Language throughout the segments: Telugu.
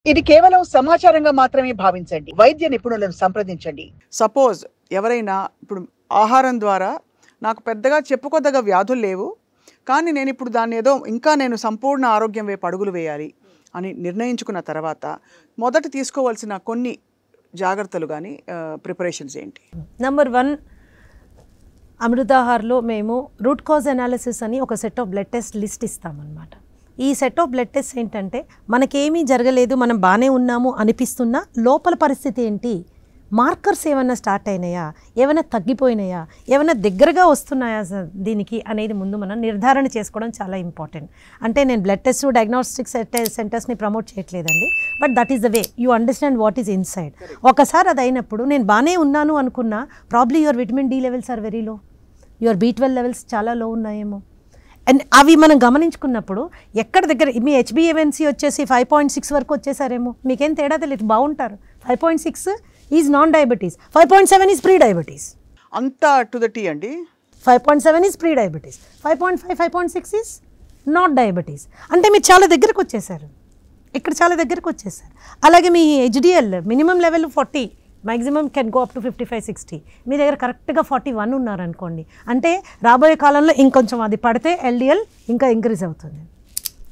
ఇది కేవలం సమాచారంగా మాత్రమే భావించండి. వైద్య నిపుణులను సంప్రదించండి. సపోజ్ ఎవరైనా ఇప్పుడు ఆహారం ద్వారా నాకు పెద్దగా చెప్పుకోదగ్గ వ్యాధులు లేవు, కానీ నేను ఇప్పుడు దాన్ని ఏదో ఇంకా నేను సంపూర్ణ ఆరోగ్యం వైపు అడుగులు వేయాలి అని నిర్ణయించుకున్న తర్వాత మొదట తీసుకోవాల్సిన కొన్ని జాగ్రత్తలు కానీ ప్రిపరేషన్స్ ఏంటి? నంబర్ 1, అమృతాహార్లో మేము రూట్ కాజ్ అనాలిసిస్ అని ఒక set of blood test list ఇస్తామన్నమాట. ఈ సెట్ ఆఫ్ బ్లడ్ టెస్ట్ ఏంటంటే మనకేమీ జరగలేదు, మనం బాగానే ఉన్నాము అనిపిస్తున్నా లోపల పరిస్థితి ఏంటి, మార్కర్స్ ఏమైనా స్టార్ట్ అయినాయా, ఏమైనా తగ్గిపోయినాయా, ఏమైనా దగ్గరగా వస్తున్నాయా దీనికి అనేది ముందు మనం నిర్ధారణ చేసుకోవడం చాలా ఇంపార్టెంట్. అంటే నేను బ్లడ్ టెస్ట్ డయాగ్నోస్టిక్ సెంటర్స్ని ప్రమోట్ చేయట్లేదండి, but that is the way you understand what is inside. ఒకసారి అది అయినప్పుడు నేను బాగానే ఉన్నాను అనుకున్నా probably your vitamin D levels are very low, your B12 levels చాలా లో ఉన్నాయేమో. అండ్ అవి మనం గమనించుకున్నప్పుడు ఎక్కడ దగ్గర మీ HbA1c వచ్చేసి 5.6 వరకు వచ్చేసారేమో, మీకేం తేడా తెలియదు, బాగుంటారు. 5.6 is non diabetes, 5.7 is pre diabetes. అంతా టు ద టీ అండి. 5.7 is pre diabetes, 5.5, 5.6 is not diabetes. అంటే మీరు చాలా దగ్గరకు వచ్చేసారు, ఇక్కడ చాలా దగ్గరకు వచ్చేసారు. అలాగే మీ HDL minimum level 40, maximum can go up to 55-60. మీ దగ్గర కరెక్ట్గా 41 ఉన్నారనుకోండి, అంటే రాబోయే కాలంలో ఇంకొంచెం అది పడితే LDL ఇంకా ఇంక్రీజ్ అవుతుంది.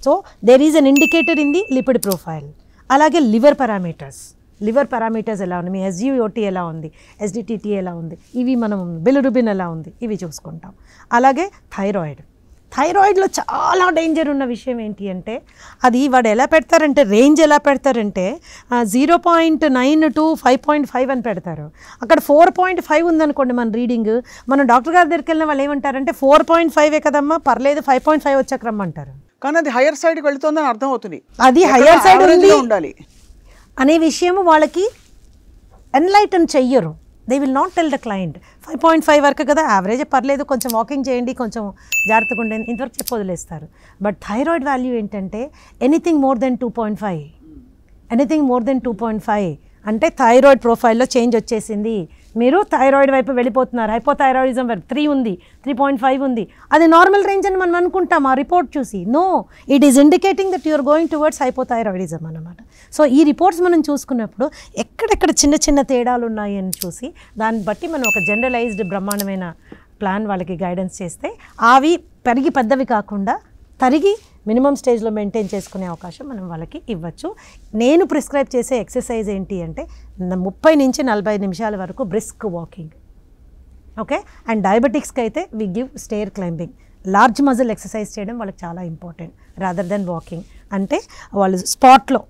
So there is an indicator in the lipid profile. అలాగే లివర్ పారామీటర్స్ ఎలా ఉంది, మీ SGOT ఎలా ఉంది, SDTT ఎలా ఉంది, ఇవి మనం బిలిరుబిన్ ఎలా ఉంది, ఇవి చూసుకుంటాం. అలాగే థైరాయిడ్లో చాలా డేంజర్ ఉన్న విషయం ఏంటి అంటే అది వాడు ఎలా పెడతారంటే రేంజ్ ఎలా పెడతారంటే 0.9 to 5.5 అని పెడతారు. అక్కడ 4.5 ఉందనుకోండి మన రీడింగ్, మనం డాక్టర్ గారి దగ్గరికి వెళ్ళిన వాళ్ళు ఏమంటారంటే 4.5 కదమ్మా పర్లేదు 5.5 వచ్చాక రమ్మంటారు. కానీ అది హైయర్ సైడ్కి వెళుతుందని అర్థం అవుతుంది, అది హైయర్ సైడ్ ఉండాలి అనే విషయం వాళ్ళకి ఎన్లైటన్ చెయ్యరు. They will not tell the client 5.5 వరకు కదా యావరేజ్ పర్లేదు, కొంచెం వాకింగ్ చేయండి, కొంచెం జాగ్రత్తగా ఉండండి, ఇంతవరకు చెప్పి వదిలేస్తారు. బట్ థైరాయిడ్ వాల్యూ ఏంటంటే ఎనీథింగ్ మోర్ దెన్ 2.5 అంటే థైరాయిడ్ ప్రొఫైల్లో చేంజ్ వచ్చేసింది, మీరు థైరాయిడ్ వైపు వెళ్ళిపోతున్నారు. హైపోథైరాయిడిజం వైపు 3 ఉంది, 3.5 ఉంది, అది నార్మల్ రేంజ్ అని మనం అనుకుంటాం ఆ రిపోర్ట్ చూసి. No, it is indicating that you're going towards hypothyroidism అన్నమాట. సో ఈ రిపోర్ట్స్ మనం చూసుకున్నప్పుడు ఎక్కడెక్కడ చిన్న చిన్న తేడాలు ఉన్నాయి అని చూసి దాన్ని బట్టి మనం ఒక జనరలైజ్డ్ బ్రహ్మాండమైన ప్లాన్ వాళ్ళకి గైడెన్స్ చేస్తే అవి పెరిగి పెద్దవి కాకుండా తరిగి మినిమం స్టేజ్లో మెయింటైన్ చేసుకునే అవకాశం మనం వాళ్ళకి ఇవ్వచ్చు. నేను ప్రిస్క్రైబ్ చేసే ఎక్సర్సైజ్ ఏంటి అంటే 30 నుంచి 40 నిమిషాల వరకు బ్రిస్క్ వాకింగ్. ఓకే, అండ్ డయాబెటిక్స్కి అయితే we give stair climbing. Large muscle exercise చేయడం వాళ్ళకి చాలా ఇంపార్టెంట్ రాదర్ దెన్ వాకింగ్. అంటే వాళ్ళు స్పాట్లో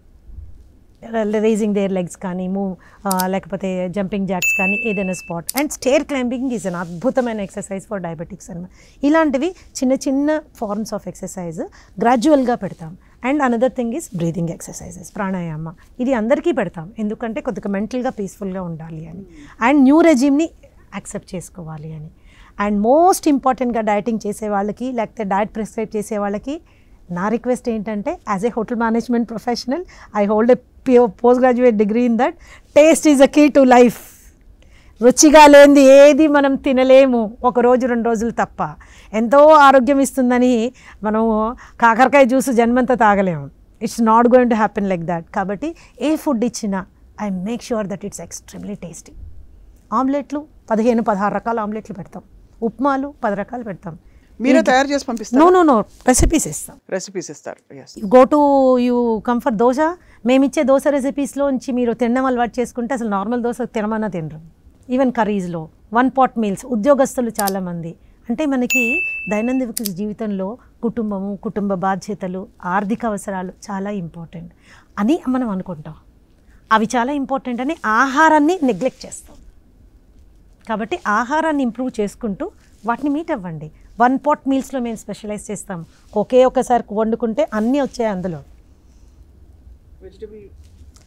రేజింగ్ దేర్ లెగ్స్ కానీ లేకపోతే జంపింగ్ జాక్స్ కానీ ఏదైనా spot. And stair climbing is an అద్భుతమైన ఎక్సర్సైజ్ ఫర్ డయాబెటిక్స్ అన్నమాట. ఇలాంటివి చిన్న చిన్న ఫార్మ్స్ ఆఫ్ ఎక్సర్సైజ్ గ్రాడ్యువల్గా పెడతాం. And another thing is breathing exercises, pranayama. ఇది అందరికీ పెడతాం, ఎందుకంటే కొద్దిగా మెంటల్గా పీస్ఫుల్గా ఉండాలి అని, అండ్ న్యూ రెజిమ్ని యాక్సెప్ట్ చేసుకోవాలి అని. అండ్ మోస్ట్ ఇంపార్టెంట్గా డైటింగ్ చేసే వాళ్ళకి లేకపోతే డయట్ ప్రిస్క్రైబ్ చేసే వాళ్ళకి నా రిక్వెస్ట్ ఏంటంటే as a hotel management professional I hold a post graduate degree in that taste is a key to life. రుచిగా లేనిది ఏది మనం తినలేము, 1 రోజు 2 రోజులు తప్ప. ఎంతో ఆరోగ్యం ఇస్తుందని మనం కాకరకాయ జ్యూస్ జన్మంతా తాగలేము. It's not going to happen like that. కాబట్టి ఏ ఫుడ్ ఇచ్చినా I make sure that it's extremely tasty. ఆమ్లెట్లు 15-16 రకాల ఆమ్లెట్లు పెడతాం, ఉప్మాలు 10 రకాలు పెడతాం. మీరే తయారు చేసి పంపిస్తారు? నో రెసిపీస్ ఇస్తాం. రెసిపీస్ ఇస్తారు. Go to you come for dosa, మేమిచ్చే దోశ రెసిపీస్లోంచి మీరు తినడం అలవాటు చేసుకుంటే అసలు నార్మల్ దోశ తినమన్నా తినరు. ఈవెన్ కర్రీస్లో 1 pot మీల్స్. ఉద్యోగస్తులు చాలామంది అంటే మనకి దైనందిక జీవితంలో కుటుంబము, కుటుంబ బాధ్యతలు, ఆర్థిక అవసరాలు చాలా ఇంపార్టెంట్ అని మనం అనుకుంటాం. అవి చాలా ఇంపార్టెంట్ అని ఆహారాన్ని నెగ్లెక్ట్ చేస్తాం. కాబట్టి ఆహారాన్ని ఇంప్రూవ్ చేసుకుంటూ వాటిని మీట్ అవ్వండి. 1 pot మీల్స్లో మేము స్పెషలైజ్ చేస్తాం. ఒకసారి వండుకుంటే అన్నీ వచ్చాయి అందులో.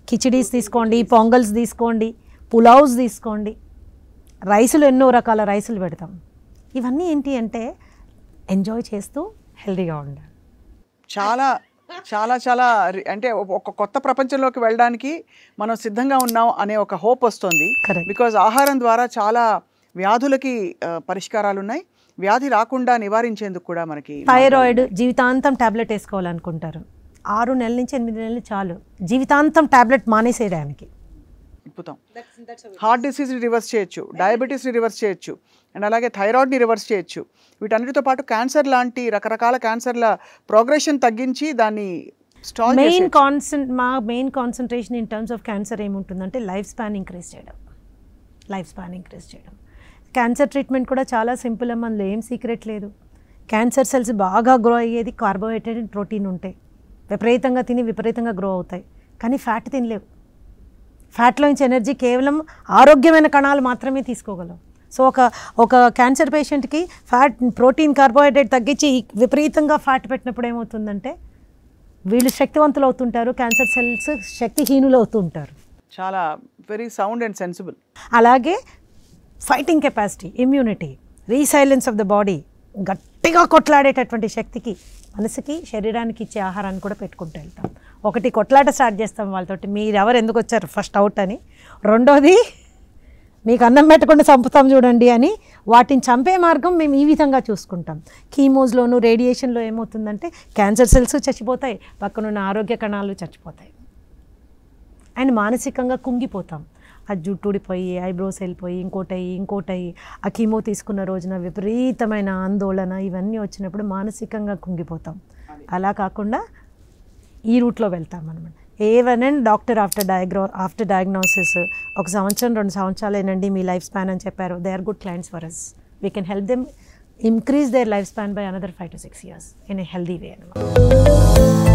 కిచిడీస్ తీసుకోండి, పొంగల్స్ తీసుకోండి, పులావ్స్ తీసుకోండి, రైసులు ఎన్నో రకాల రైసులు పెడతాం. ఇవన్నీ ఏంటి అంటే ఎంజాయ్ చేస్తూ హెల్తీగా ఉండాలి. చాలా చాలా చాలా అంటే ఒక కొత్త ప్రపంచంలోకి వెళ్ళడానికి మనం సిద్ధంగా ఉన్నాం అనే ఒక హోప్ వస్తుంది. బికాజ్ ఆహారం ద్వారా చాలా వ్యాధులకి పరిష్కారాలు ఉన్నాయి. వ్యాధి రాకుండా నివారించేందుకు కూడా మనకి థైరాయిడ్ జీవితాంతం టాబ్లెట్ వేసుకోవాలనుకుంటారు, 6 నెలల నుంచి 8 నెలలు చాలు జీవితాంతం టాబ్లెట్ మానేసేయడానికి. అద్భుతం. హార్ట్ డిసీజ్ని రివర్స్ చేయొచ్చు, డయాబెటీస్ని రివర్స్ చేయొచ్చు, అండ్ అలాగే థైరాయిడ్ని రివర్స్ చేయొచ్చు. వీటన్నిటితో పాటు క్యాన్సర్ లాంటి రకరకాల క్యాన్సర్ల ప్రోగ్రెషన్ తగ్గించి దాన్ని స్టాల్ మా main concentration in terms of cancer ఏముంటుందంటే లైఫ్ స్పాన్ ఇంక్రీజ్ చేయడం. క్యాన్సర్ ట్రీట్మెంట్ కూడా చాలా సింపుల్ అమ్మ, అందులో ఏం సీక్రెట్ లేదు. క్యాన్సర్ సెల్స్ బాగా గ్రో అయ్యేది కార్బోహైడ్రేట్ అండ్ ప్రోటీన్ ఉంటాయి. విపరీతంగా తిని విపరీతంగా గ్రో అవుతాయి, కానీ ఫ్యాట్ తినలేవు. ఫ్యాట్లో నుంచి ఎనర్జీ కేవలం ఆరోగ్యమైన కణాలు మాత్రమే తీసుకోగలవు. సో ఒక క్యాన్సర్ పేషెంట్కి ఫ్యాట్, ప్రోటీన్, కార్బోహైడ్రేట్ తగ్గించి విపరీతంగా ఫ్యాట్ పెట్టినప్పుడు ఏమవుతుందంటే వీళ్ళు శక్తివంతులు అవుతుంటారు, క్యాన్సర్ సెల్స్ శక్తిహీనులు అవుతుంటారు. చాలా వెరీ సౌండ్ అండ్ సెన్సిబుల్. అలాగే fighting capacity, immunity, resilience of the body, గట్టిగా కొట్లాడేటటువంటి శక్తికి మనసుకి శరీరానికి ఇచ్చే ఆహారాన్ని కూడా పెట్టుకుంటూ వెళ్తాం. ఒకటి కొట్లాట స్టార్ట్ చేస్తాం వాళ్ళతోటి, మీరు ఎవరు ఎందుకు వచ్చారు ఫస్ట్ అవుట్ అని. రెండోది మీకు అన్నం పెట్టకుండా చంపుతాం చూడండి అని. వాటిని చంపే మార్గం మేము ఈ విధంగా చూసుకుంటాం. కీమోస్లోను రేడియేషన్లో ఏమవుతుందంటే క్యాన్సర్ సెల్స్ చచ్చిపోతాయి, పక్కనున్న ఆరోగ్య కణాలు చచ్చిపోతాయి, అండ్ మానసికంగా కుంగిపోతాం. ఆ జుట్టు ఊడిపోయి, ఐబ్రోస్ వెళ్ళిపోయి, ఇంకోటయి ఆ కీమో తీసుకున్న రోజున విపరీతమైన ఆందోళన ఇవన్నీ వచ్చినప్పుడు మానసికంగా కుంగిపోతాం. అలా కాకుండా ఈ రూట్లో వెళ్తాం అనమాట. ఏవన్ డాక్టర్ ఆఫ్టర్ డయాగ్నోసిస్ 1 సంవత్సరం 2 సంవత్సరాలేనండి మీ లైఫ్ స్పాన్ అని చెప్పారు. They are good clients for us. We can help them increase their life span by another 5 to 6 years in a healthy way అనమాట.